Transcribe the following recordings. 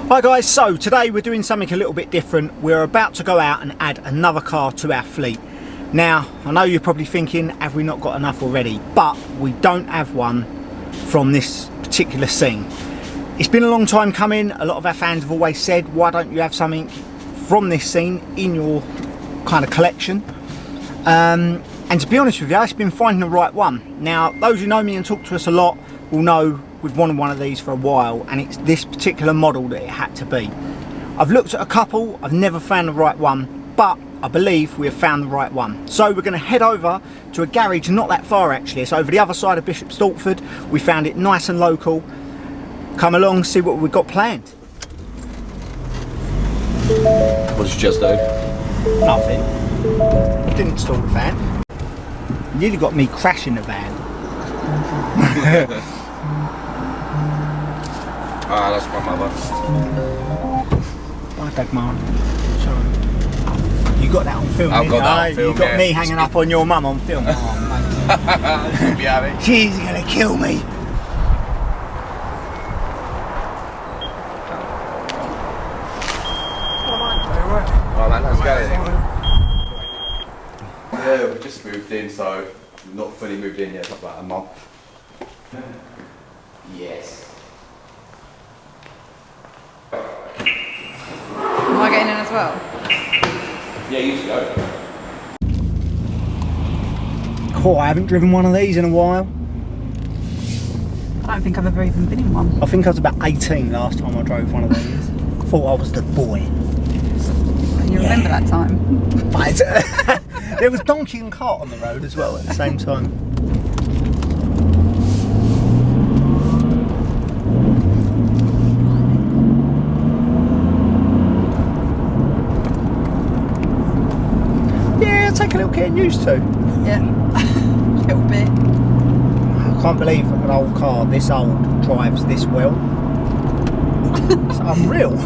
Hi guys, so today we're doing something a little bit different. We're about to go out and add another car to our fleet. Now, I know you're probably thinking, have we not got enough already? But we don't have one from this particular scene. It's been a long time coming. A lot of our fans have always said, why don't you have something from this scene in your kind of collection? And to be honest with you, it's been finding the right one. Now, those who know me and talk to us a lot will know we've wanted one of these for a while, and it's this particular model that it had to be. I've looked at a couple, I've never found the right one, but I believe we have found the right one. So we're going to head over to a garage not that far actually. It's over the other side of Bishop Stortford. We found it nice and local. Come along, see what we've got planned. What did you just do? Nothing. Didn't install the van. Nearly got me crashing the van. Ah, that's my mother. I beg mine. Sorry. You got that on film? I've got that on film. You got me hanging up on your mum on film. Oh, mate. She'll be happy. She's gonna kill me. Right, man, let's go. Yeah, we just moved in, so we've not fully moved in yet, about a month. Yes. Am I getting in as well? Yeah, you should go. Cool, I haven't driven one of these in a while. I don't think I've ever even been in one. I think I was about 18 last time I drove one of these. I thought I was the boy. You remember that time? But there was donkey and cart on the road as well at the same time. Yeah, it'll take a little getting used to. Yeah, a little bit. I can't believe an old car this old drives this well. It's unreal.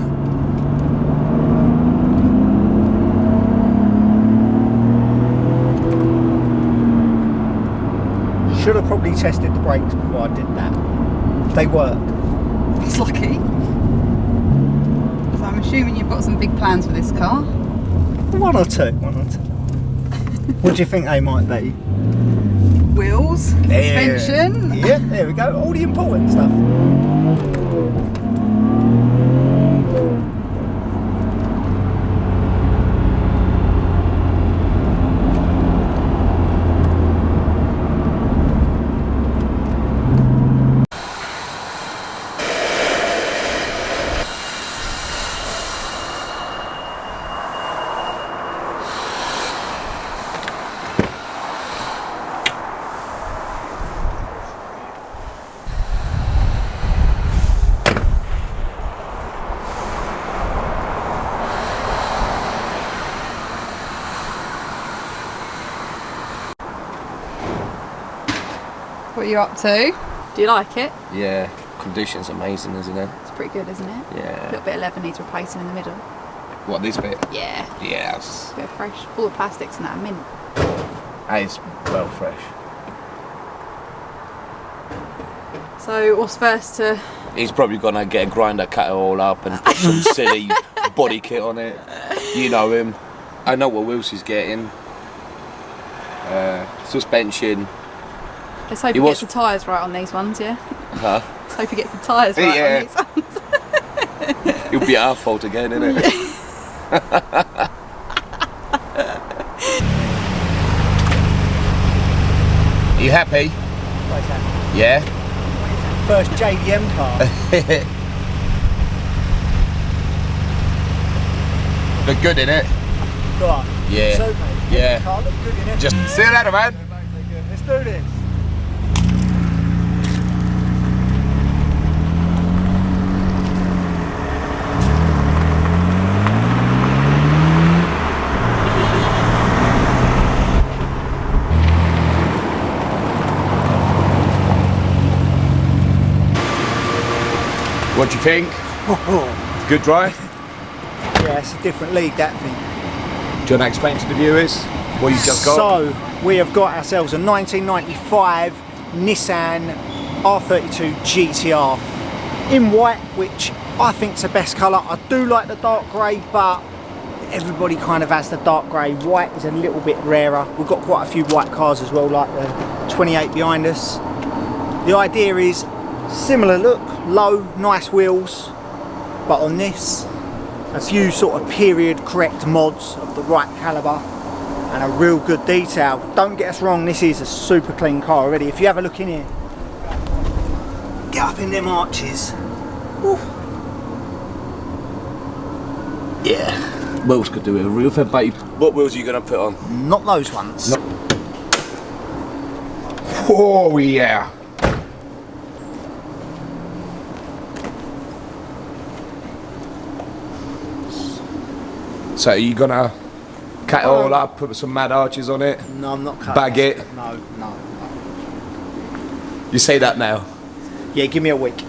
Should have probably tested the brakes before I did that. They work. It's lucky. So I'm assuming you've got some big plans for this car. One or two. What do you think they might be? Wheels, suspension. Yeah, there we go. All the important stuff. What are you up to? Do you like it? Yeah, condition's amazing, isn't it? It's pretty good, isn't it? Yeah. A little bit of leather needs replacing in the middle. What, this bit? Yeah. Yes. A bit of fresh. All the plastics and that are mint. It's well fresh. So what's first to... He's probably gonna get a grinder, cut it all up and put some silly body kit on it. You know him. I know what wheels he's getting. Suspension. Let's hope he gets the tyres right on these ones, yeah? Huh? Let's hope he gets the tyres right Yeah. on these ones. It'll be our fault again, isn't it? Are you happy? Where's that? Yeah? First JDM car. Look good in it. Go on. Yeah. So, mate, Yeah. car look good in it. Just see you later, man. Let's do this. What do you think? Good drive? Yeah, it's a different league, that thing. Do you want to explain to the viewers what you've just got? So, we have got ourselves a 1995 Nissan R32 GTR in white, which I think it's the best colour. I do like the dark grey, but everybody kind of has the dark grey. White is a little bit rarer. We've got quite a few white cars as well, like the 28 behind us. The idea is similar look, low, nice wheels, but on this, a few sort of period correct mods of the right calibre and a real good detail. Don't get us wrong, this is a super clean car already. If you have a look in here, get up in them arches. Woo. Yeah. Wheels could do with a real fair, babe. What wheels are you going to put on? Not those ones. No. Oh yeah. So are you gonna cut it all up, put some mad arches on it? No, I'm not cutting Bag it? No. You say that now? Yeah, give me a week.